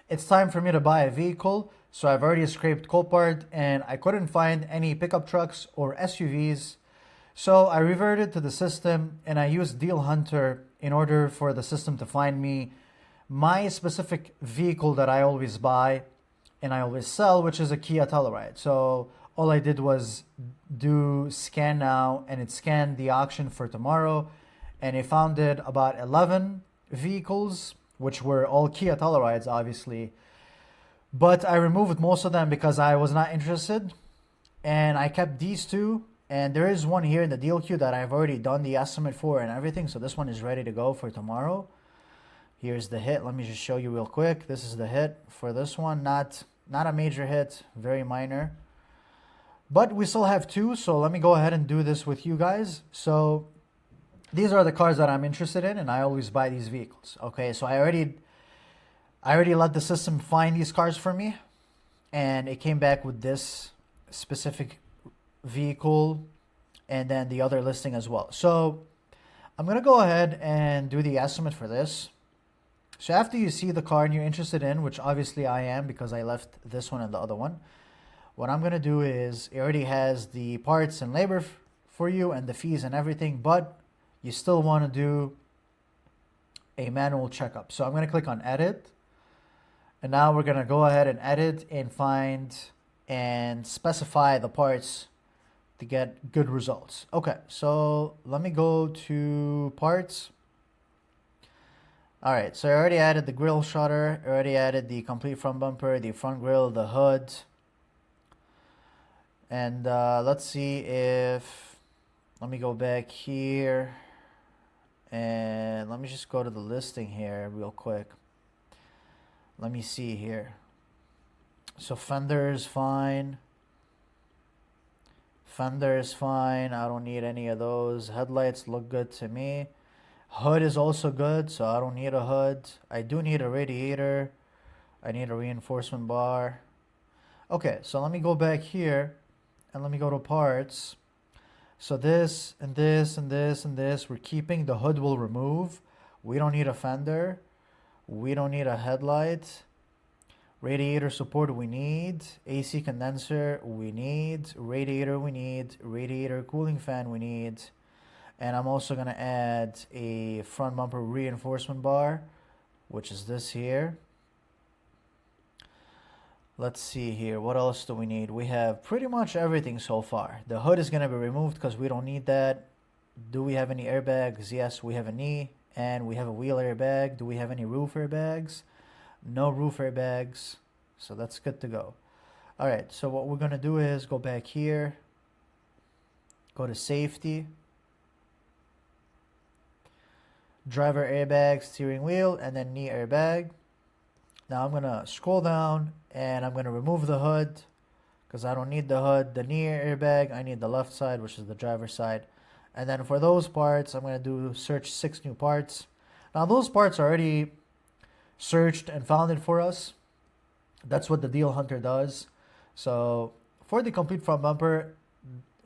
it's time for me to buy a vehicle. So I've already scraped Copart and I couldn't find any pickup trucks or SUVs. So I reverted to the system and I used Deal Hunter in order for the system to find me my specific vehicle that I always buy and I always sell, which is a Kia Telluride. So all I did was do scan now, and it scanned the auction for tomorrow, and it found it about 11 vehicles, which were all Kia Tellurides, obviously. But I removed most of them because I was not interested, and I kept these two. And there is one here in the deal queue that I've already done the estimate for and everything, so this one is ready to go for tomorrow. Here's the hit. Let me just show you real quick. This is the hit for this one. Not a major hit, very minor. But we still have two, so let me go ahead and do this with you guys. So these are the cars that I'm interested in, and I always buy these vehicles. Okay, so I already let the system find these cars for me, and it came back with this specific vehicle and then the other listing as well. So I'm gonna go ahead and do the estimate for this. So after you see the car and you're interested in, which obviously I am because I left this one and the other one, what I'm gonna do is it already has the parts and labor for you and the fees and everything, but you still want to do a manual checkup. So I'm gonna click on edit, and now we're gonna go ahead and edit and find and specify the parts to get good results. Okay, so let me go to parts. All right, so I already added the grille shutter, I already added the complete front bumper, the front grille, the hood. And let's see if, let me go back here and let me just go to the listing here real quick. Let me see here. So fender is fine. Fender is fine. I don't need any of those. Headlights look good to me. Hood is also good, so I don't need a hood. I do need a radiator. I need a reinforcement bar. Okay, so let me go back here and let me go to parts. So this and this and this and this, we're keeping. The hood will remove. We don't need a fender. We don't need a headlight. Radiator support we need. AC condenser we need. Radiator we need. Radiator cooling fan we need. And I'm also going to add a front bumper reinforcement bar, which is this here. Let's see here. What else do we need? We have pretty much everything so far. The hood is going to be removed because we don't need that. Do we have any airbags? Yes, we have a knee and we have a wheel airbag. Do we have any roof airbags? No roof airbags. So that's good to go. All right. So what we're going to do is go back here. Go to safety. Driver airbag, steering wheel, and then knee airbag. Now I'm going to scroll down and I'm going to remove the hood because I don't need the hood. The knee airbag, I need the left side, which is the driver's side. And then for those parts, I'm going to do search 6 new parts. Now those parts are already searched and found it for us. That's what the Deal Hunter does. So for the complete front bumper,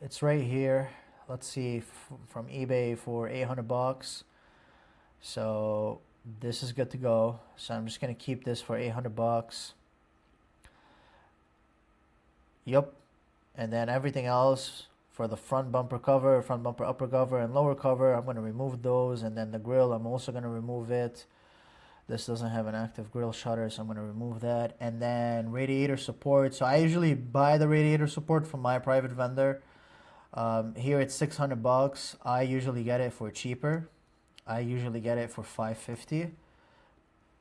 it's right here. Let's see, from eBay for $800. So this is good to go. So I'm just going to keep this for $800. Yep. And then everything else for the front bumper cover, front bumper upper cover, and lower cover, I'm going to remove those. And then the grille, I'm also going to remove it. This doesn't have an active grille shutter, so I'm going to remove that. And then radiator support. So I usually buy the radiator support from my private vendor. Here it's $600. I usually get it for cheaper. I usually get it for $550.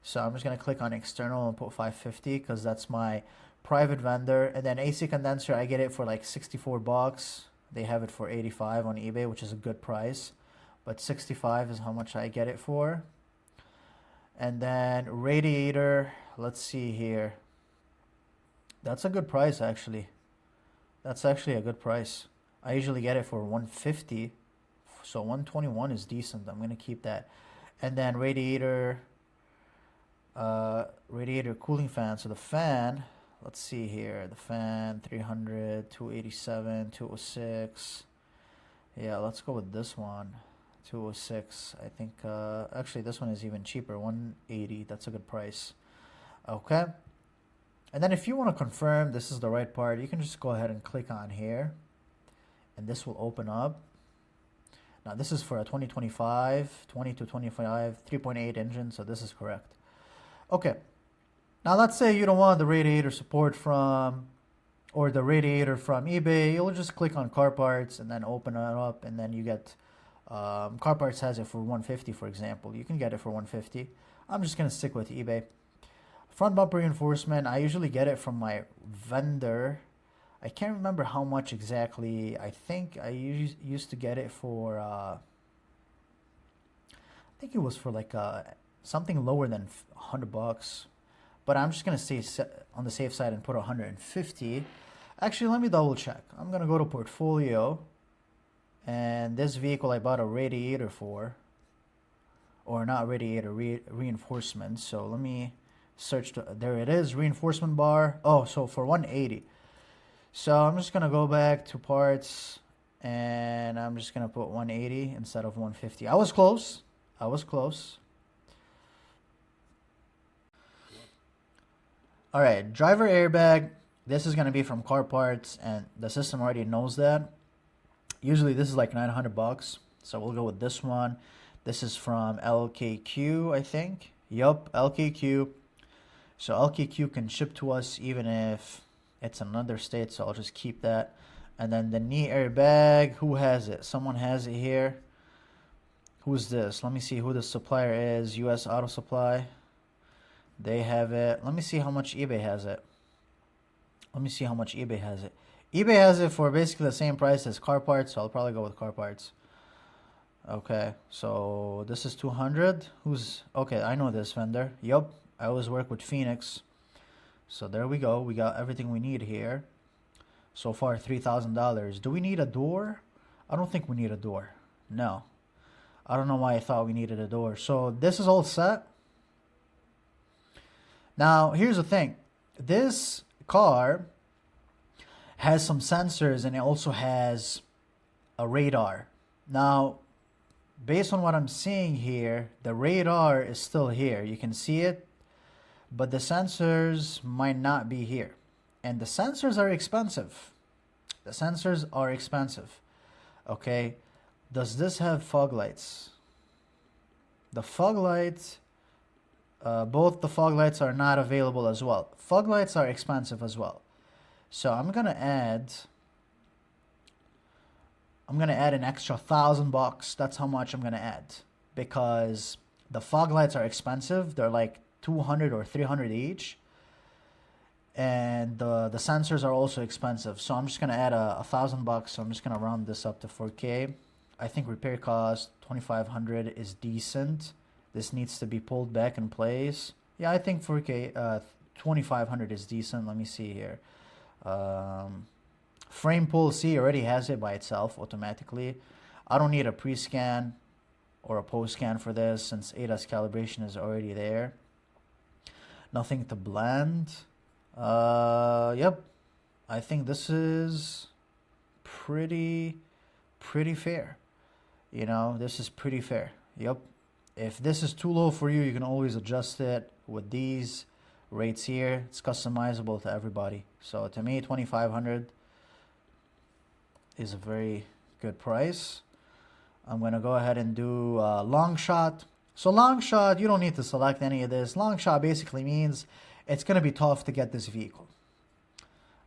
So I'm just going to click on external and put $550 because that's my private vendor. And then AC condenser, I get it for like $64. They have it for $85 on eBay, which is a good price. But $65 is how much I get it for. And then radiator, let's see here. That's a good price actually. That's actually a good price. I usually get it for $150. So $121 is decent. I'm going to keep that. And then radiator cooling fan. So the fan, let's see here. The fan, 300, 287, 206. Yeah, let's go with this one. 206. I think, actually, this one is even cheaper. 180. That's a good price. Okay. And then if you want to confirm this is the right part, you can just go ahead and click on here, and this will open up. Now this is for a 2025, 3.8 engine, so this is correct. Okay. Now let's say you don't want the radiator support from, or the radiator from eBay. You'll just click on car parts and then open it up, and then you get, car parts has it for 150, for example. You can get it for 150. I'm just going to stick with eBay. Front bumper reinforcement, I usually get it from my vendor. I can't remember how much exactly. I think I used to get it for, I think it was for like something lower than $100. But I'm just going to stay on the safe side and put 150. Actually, let me double check. I'm going to go to portfolio. And this vehicle I bought a radiator for. Or not radiator, reinforcement. So let me search. There it is, reinforcement bar. Oh, so for 180. So I'm just going to go back to parts. And I'm just going to put 180 instead of 150. I was close. I was close. All right, driver airbag. This is going to be from car parts, and the system already knows that. Usually this is like $900, so we'll go with this one. This is from LKQ, I think. Yup, LKQ. So LKQ can ship to us even if it's another state, so I'll just keep that. And then the knee airbag, who has it? Someone has it here. Who's this? Let me see who the supplier is. US Auto Supply. They have it. Let me see how much eBay has it. Let me see how much eBay has it. eBay has it for basically the same price as car parts, so I'll probably go with car parts. Okay, so this is 200. Who's... Okay, I know this vendor. Yup, I always work with Phoenix. So there we go. We got everything we need here. So far, $3,000. Do we need a door? I don't think we need a door. No. I don't know why I thought we needed a door. So this is all set. Now, here's the thing. This car has some sensors, and it also has a radar. Now, based on what I'm seeing here, the radar is still here. You can see it, but the sensors might not be here. And the sensors are expensive. The sensors are expensive. Okay. Does this have fog lights? The fog lights... both the fog lights are not available as well. Fog lights are expensive as well. So I'm gonna add an extra $1,000. That's how much I'm gonna add, because the fog lights are expensive. They're like 200 or 300 each, and the sensors are also expensive. So I'm just gonna add $1,000. So I'm just gonna round this up to 4K. I think repair cost 2,500 is decent. This needs to be pulled back in place. Yeah, I think 4K, 2,500 is decent. Let me see here. Frame pull, see, already has it by itself automatically. I don't need a pre-scan or a post-scan for this, since ADAS calibration is already there. Nothing to blend. Yep. I think this is pretty fair. You know, this is pretty fair. Yep. If this is too low for you, you can always adjust it with these rates here. It's customizable to everybody. So to me, 2,500 is a very good price. I'm going to go ahead and do long shot. So long shot, you don't need to select any of this. Long shot basically means it's going to be tough to get this vehicle.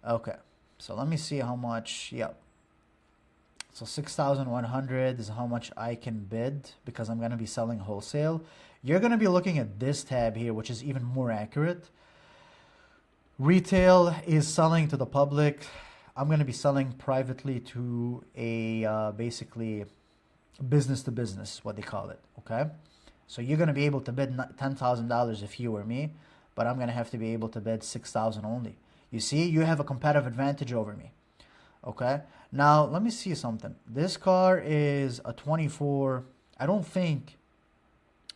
Okay, so let me see how much. Yep. So 6,100 is how much I can bid, because I'm going to be selling wholesale. You're going to be looking at this tab here, which is even more accurate. Retail is selling to the public. I'm going to be selling privately to a basically business to business, what they call it. Okay. So you're going to be able to bid $10,000 if you were me, but I'm going to have to be able to bid 6,000 only. You see, you have a competitive advantage over me. Okay. Now, let me see something. This car is a 24. I don't think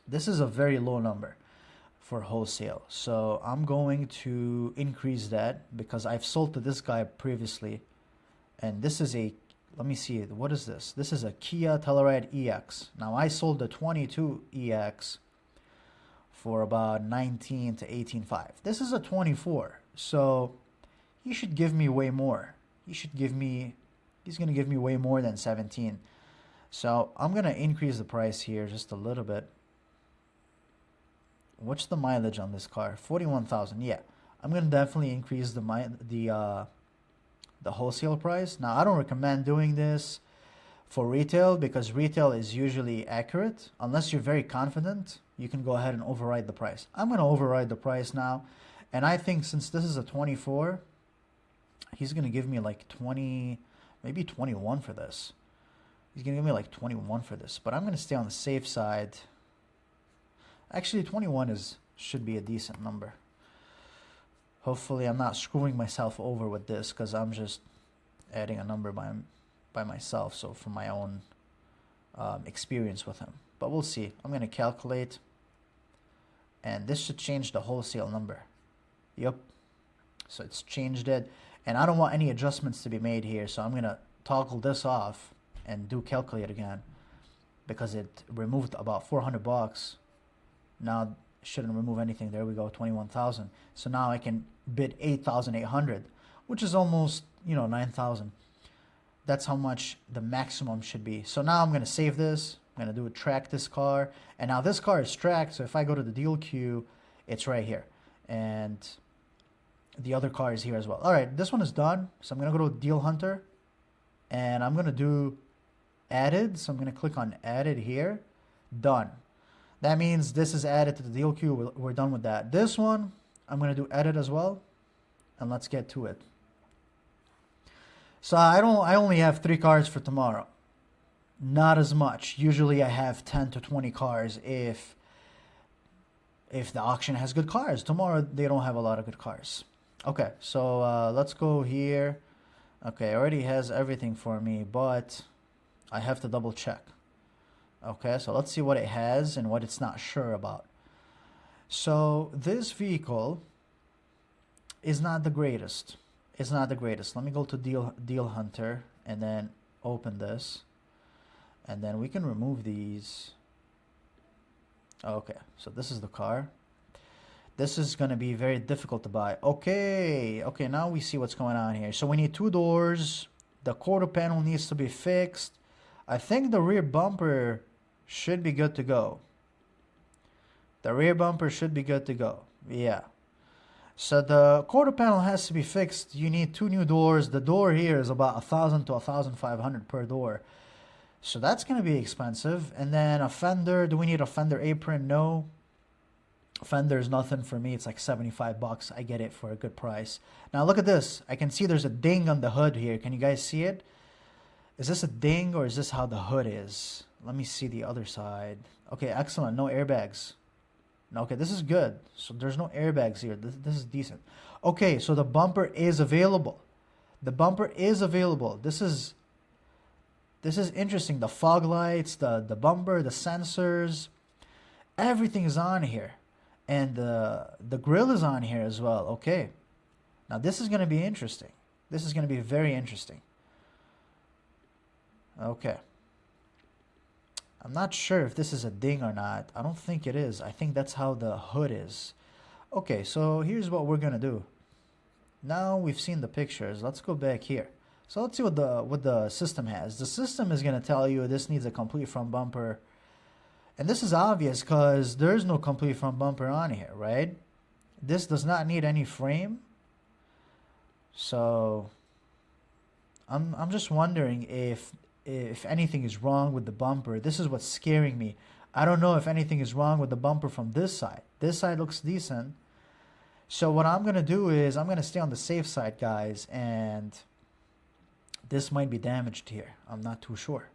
this is a very low number for wholesale. So I'm going to increase that, because I've sold to this guy previously. And this is a, let me see, what is this? This is a Kia Telluride EX. Now, I sold the 22 EX for about 19 to 18.5. This is a 24, so he should give me way more. He's gonna give me way more than 17. So I'm gonna increase the price here just a little bit. What's the mileage on this car? 41,000. Yeah, I'm gonna definitely increase the wholesale price. Now I don't recommend doing this for retail because retail is usually accurate. Unless you're very confident, you can go ahead and override the price. I'm gonna override the price now, and I think since this is a 24, he's gonna give me like 20, maybe 21 for this. He's gonna give me like 21 for this, but I'm gonna stay on the safe side. Actually, 21 should be a decent number. Hopefully I'm not screwing myself over with this because I'm just adding a number by myself, so from my own experience with him. But we'll see. I'm gonna calculate, and this should change the wholesale number. Yep. So it's changed it, and I don't want any adjustments to be made here, so I'm gonna toggle this off and do calculate again because it removed about 400 bucks. Now it shouldn't remove anything. There we go, 21,000. So now I can bid 8,800, which is almost 9,000. That's how much the maximum should be. So now I'm gonna save this. I'm gonna do a track this car, and now this car is tracked. So if I go to the deal queue, it's right here, and the other car is here as well. All right, this one is done. So I'm gonna go to Deal Hunter, and I'm gonna do added. So I'm gonna click on added here. Done. That means this is added to the deal queue. We're done with that. This one, I'm gonna do edit as well, and let's get to it. So I only have 3 cars for tomorrow. Not as much. Usually I have 10 to 20 cars if the auction has good cars. Tomorrow they don't have a lot of good cars. Okay, so let's go here. Okay, it already has everything for me, but I have to double check. Okay, so let's see what it has and what it's not sure about. So this vehicle is not the greatest. It's not the greatest. Let me go to Deal Hunter and then open this, and then we can remove these. Okay, so this is the car. This is going to be very difficult to buy. Okay, now we see what's going on here. So we need 2 doors. The quarter panel needs to be fixed. I think the rear bumper should be good to go. The rear bumper should be good to go. Yeah. So the quarter panel has to be fixed. You need 2 new doors. The door here is about 1,000 to 1,500 per door. So that's going to be expensive. And then a fender. Do we need a fender apron? No. Fender is nothing for me. It's like 75 bucks. I get it for a good price. Now look at this. I can see there's a ding on the hood here. Can you guys see it? Is this a ding or is this how the hood is? Let me see the other side. Okay, excellent. No airbags. Okay, this is good. So there's no airbags here. This is decent. Okay, so the bumper is available. The bumper is available. This is interesting. The fog lights, the bumper, the sensors, everything is on here. And the grill is on here as well. Okay. Now this is going to be interesting. This is going to be very interesting. Okay. I'm not sure if this is a ding or not. I don't think it is. I think that's how the hood is. Okay, so here's what we're going to do. Now we've seen the pictures. Let's go back here. So let's see what the system has. The system is going to tell you this needs a complete front bumper. And this is obvious because there is no complete front bumper on here, right? This does not need any frame. So I'm just wondering if anything is wrong with the bumper. This is what's scaring me. I don't know if anything is wrong with the bumper from this side. This side looks decent. So what I'm going to do is I'm going to stay on the safe side, guys, and this might be damaged here. I'm not too sure.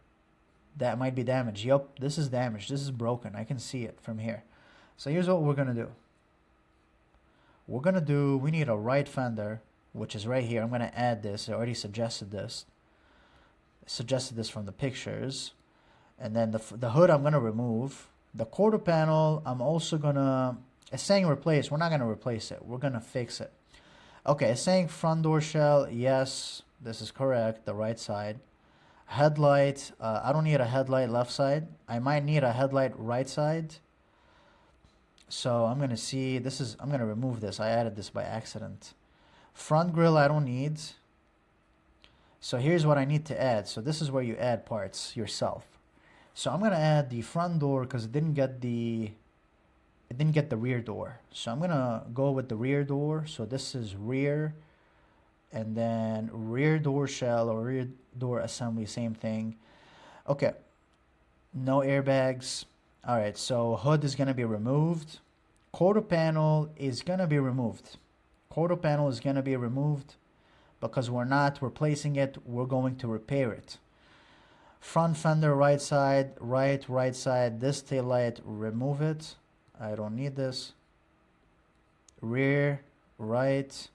That might be damaged. Yup, this is damaged. This is broken. I can see it from here. So here's what we're going to do. We need a right fender, which is right here. I'm going to add this. I already suggested this. From the pictures. And then the hood I'm going to remove. The quarter panel I'm also going to, it's saying replace. We're not going to replace it. We're going to fix it. Okay, it's saying front door shell. Yes, this is correct. The right side. Headlight. I don't need a headlight left side. I might need a headlight right side. So I'm gonna see, I'm gonna remove this. I added this by accident. Front grille I don't need. So here's what I need to add. So this is where you add parts yourself. So I'm gonna add the front door because it didn't get the rear door. So I'm gonna go with the rear door. So this is rear, and then rear door shell or rear door assembly, same thing. Okay, no airbags. All right, so hood is gonna be removed. Quarter panel is gonna be removed. Quarter panel is gonna be removed because we're not replacing it, we're going to repair it. Front fender right side, right side, this tail light, remove it. I don't need this. Rear, right.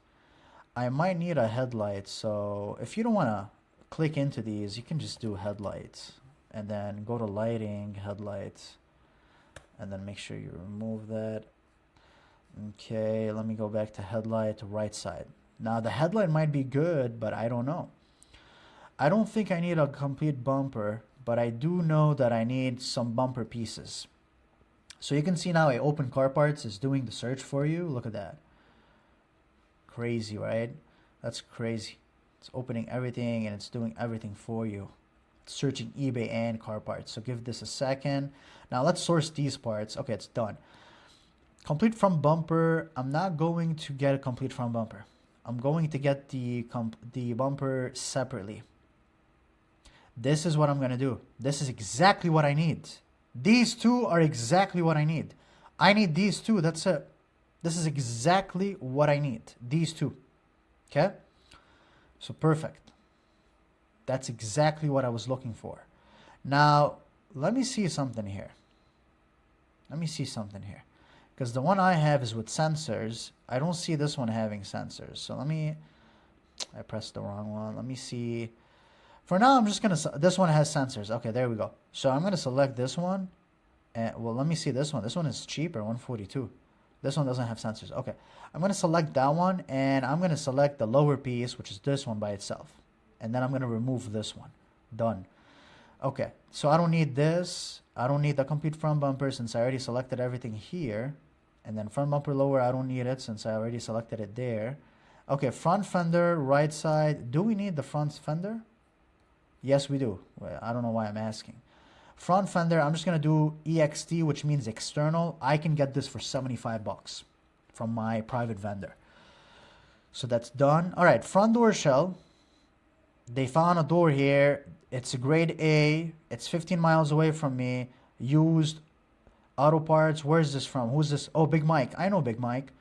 I might need a headlight, so if you don't want to click into these, you can just do headlights and then go to lighting, headlights, and then make sure you remove that. Okay, let me go back to headlight, right side. Now the headlight might be good, but I don't know. I don't think I need a complete bumper, but I do know that I need some bumper pieces. So you can see now Open Car Parts is doing the search for you. Look at that. Crazy, right? That's crazy. It's opening everything and it's doing everything for you. It's searching eBay and car parts. So give this a second. Now let's source these parts. Okay, it's done. Complete front bumper. I'm not going to get a complete front bumper. I'm going to get the bumper separately. This is what I'm going to do. This is exactly what I need. These two are exactly what I need. I need these two. That's it. This is exactly what I need. These two. Okay? So perfect. That's exactly what I was looking for. Now, let me see something here. Because the one I have is with sensors. I don't see this one having sensors. So I pressed the wrong one. Let me see. For now, I'm just going to, this one has sensors. Okay, there we go. So I'm going to select this one. And, well, let me see this one. This one is cheaper, 142. This one doesn't have sensors. Okay, I'm going to select that one. And I'm going to select the lower piece, which is this one by itself. And then I'm going to remove this one. Done. Okay, so I don't need this. I don't need the complete front bumper since I already selected everything here. And then front bumper lower, I don't need it since I already selected it there. Okay, front fender, right side. Do we need the front fender? Yes, we do. Well, I don't know why I'm asking. Front fender, I'm just going to do EXT, which means external. I can get this for 75 bucks from my private vendor. So that's done. All right, front door shell. They found a door here. It's a grade A. It's 15 miles away from me. Used auto parts. Where's this from? Who's this? Oh, Big Mike. I know Big Mike.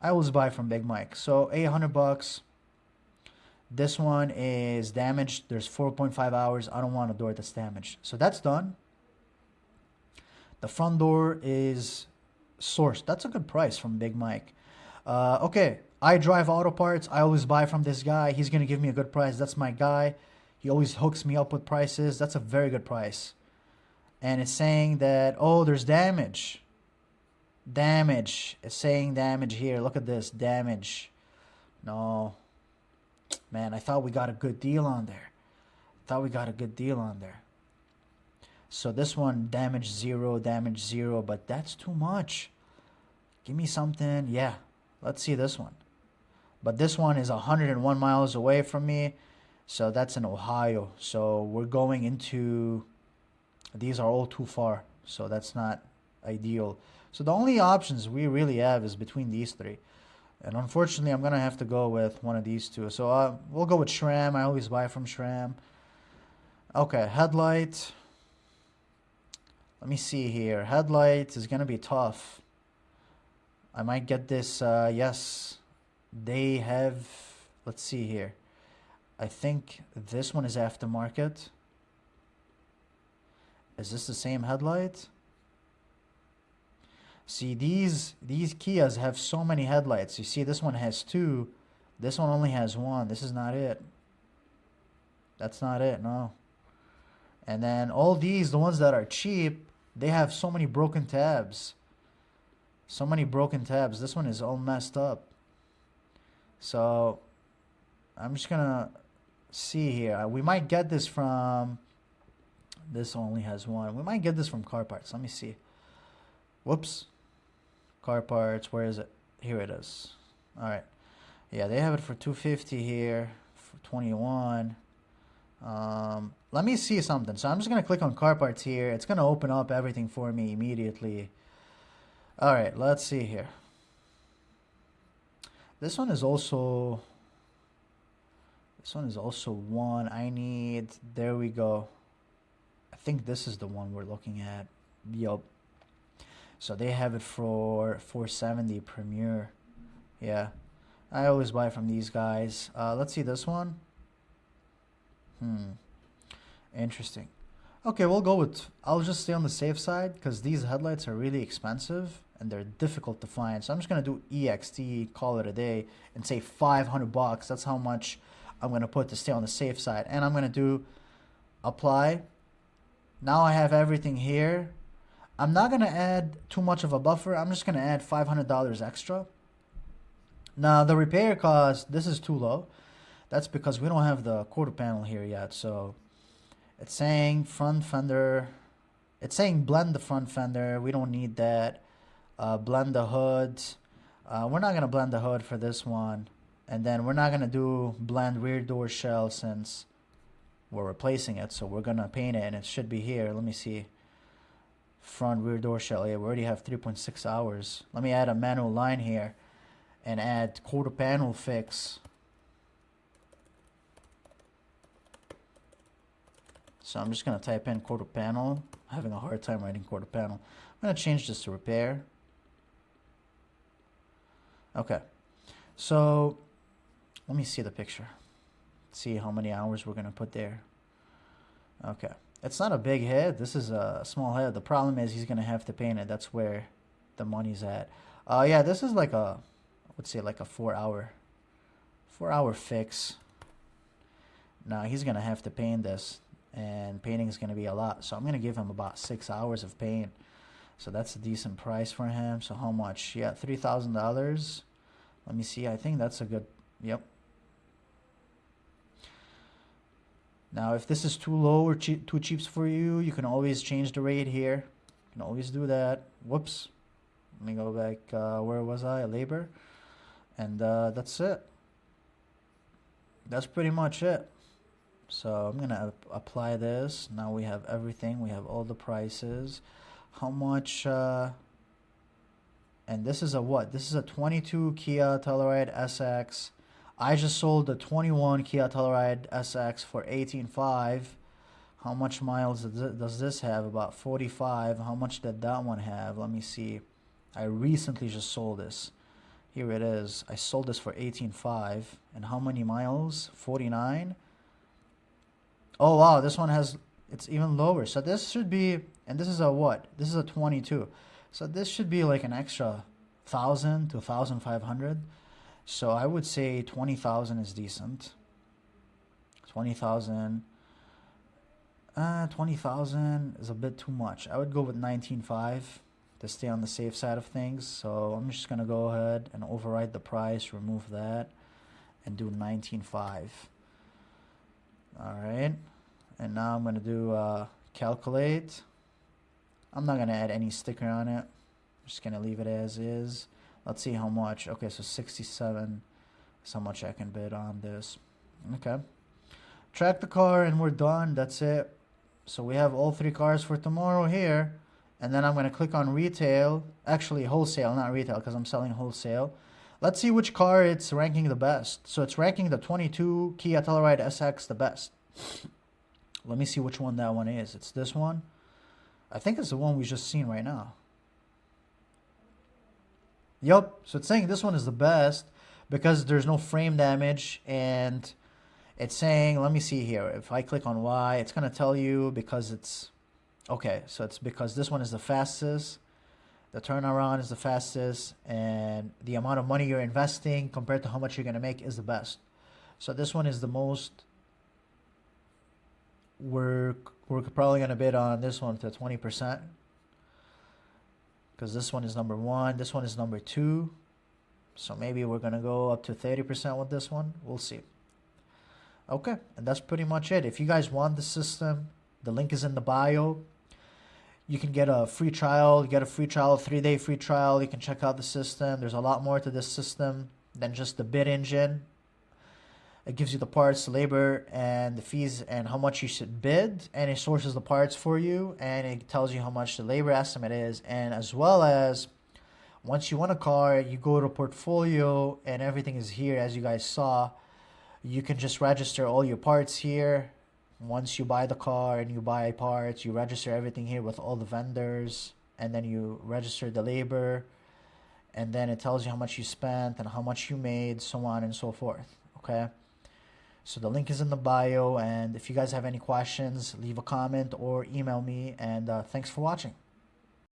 I always buy from Big Mike. So 800 bucks. This one is damaged. There's 4.5 hours. I don't want a door that's damaged. So that's done. The front door is sourced. That's a good price from Big Mike. Okay, I drive auto parts. I always buy from this guy. He's going to give me a good price. That's my guy. He always hooks me up with prices. That's a very good price. And it's saying that, oh, there's damage. Damage. It's saying damage here. Look at this. Damage. No. Man, I thought we got a good deal on there. So this one, damage zero, but that's too much. Give me something. Yeah, let's see this one. But this one is 101 miles away from me. So that's in Ohio. So we're going into, these are all too far. So that's not ideal. So the only options we really have is between these three. And unfortunately, I'm going to have to go with one of these two. So we'll go with SRAM. I always buy from SRAM. Okay, headlight. Let me see here. Headlight is going to be tough. I might get this. Yes, they have. Let's see here. I think this one is aftermarket. Is this the same headlight? See, these Kias have so many headlights. You see, this one has two. This one only has one. This is not it. That's not it, no. And then all these, the ones that are cheap, they have so many broken tabs. This one is all messed up. So I'm just gonna see here. We might get this from, this only has one. We might get this from car parts. Let me see. Whoops. car parts. Where is it? Here it is. All right. Yeah, they have it for 250 here, for 21. Let me see something. So I'm just gonna click on car parts here. It's gonna open up everything for me immediately. All right, let's see here. This one is also one I need. There we go. I think this is the one we're looking at. Yup. So they have it for 470 Premier. Yeah, I always buy from these guys. Let's see this one. Interesting. Okay, we'll go with, I'll just stay on the safe side because these headlights are really expensive and they're difficult to find. So I'm just gonna do EXT, call it a day, and say 500 bucks. That's how much I'm gonna put to stay on the safe side. And I'm gonna do apply. Now I have everything here. I'm not gonna add too much of a buffer. I'm just gonna add $500 extra. Now the repair cost, this is too low. That's because we don't have the quarter panel here yet. So it's saying front fender. It's saying blend the front fender. We don't need that. Blend the hood. We're not gonna blend the hood for this one. And then we're not gonna do blend rear door shell since we're replacing it. So we're gonna paint it and it should be here. Let me see. Front rear door shell. Yeah, we already have 3.6 hours. Let me add a manual line here and add quarter panel fix. So I'm just gonna type in quarter panel. I'm having a hard time writing quarter panel. I'm gonna change this to repair. Okay, so let me see the picture. See how many hours we're gonna put there. Okay, it's not a big head. This is a small head. The problem is he's gonna have to paint it. That's where the money's at. Yeah, this is like a, I would say like a 4 hour fix. Now he's gonna have to paint this, and painting is gonna be a lot. So I'm gonna give him about 6 hours of paint. So that's a decent price for him. So how much? Yeah, $3,000. Let me see. I think that's a good, yep. Now, if this is too low or too cheap for you, you can always change the rate here. You can always do that. Whoops. Let me go back. Where was I? Labor. And that's it. That's pretty much it. So I'm going to apply this. Now we have everything. We have all the prices. How much? And this is a what? This is a 22 Kia Telluride SX. I just sold the 21 Kia Telluride SX for $18,500. How much miles does this have? About 45. How much did that one have? Let me see. I recently just sold this. Here it is. I sold this for $18,500. And how many miles? 49. Oh wow, this one has, it's even lower. So this should be, and this is a what? This is a 22. So this should be like an extra 1,000 to 1,500. So I would say 20,000 is decent. 20,000. 20,000 is a bit too much. I would go with 19,500 to stay on the safe side of things. So I'm just gonna go ahead and override the price, remove that, and do 19,500. All right. And now I'm gonna do calculate. I'm not gonna add any sticker on it. I'm just gonna leave it as is. Let's see how much. Okay, so 67 is how much I can bid on this. Okay. Track the car and we're done. That's it. So we have all 3 cars for tomorrow here. And then I'm going to click on retail. Actually, wholesale, not retail, because I'm selling wholesale. Let's see which car it's ranking the best. So it's ranking the 22 Kia Telluride SX the best. Let me see which one that one is. It's this one. I think it's the one we just seen right now. Yup, so it's saying this one is the best because there's no frame damage, and it's saying, let me see here, if I click on Y, it's going to tell you because it's, okay, so it's because this one is the fastest, the turnaround is the fastest, and the amount of money you're investing compared to how much you're going to make is the best. So this one is the most, we're probably going to bid on this one to 20%. Because this one is number 1, this one is number 2. So maybe we're going to go up to 30% with this one. We'll see. Okay, and that's pretty much it. If you guys want the system, the link is in the bio. You can get a free trial. You get a free trial, 3-day free trial. You can check out the system. There's a lot more to this system than just the bid engine. It gives you the parts, the labor, and the fees, and how much you should bid, and it sources the parts for you, and it tells you how much the labor estimate is, and as well as once you want a car, you go to portfolio, and everything is here as you guys saw. You can just register all your parts here. Once you buy the car and you buy parts, you register everything here with all the vendors, and then you register the labor, and then it tells you how much you spent and how much you made, so on and so forth. Okay. So the link is in the bio, and if you guys have any questions, leave a comment or email me, and thanks for watching.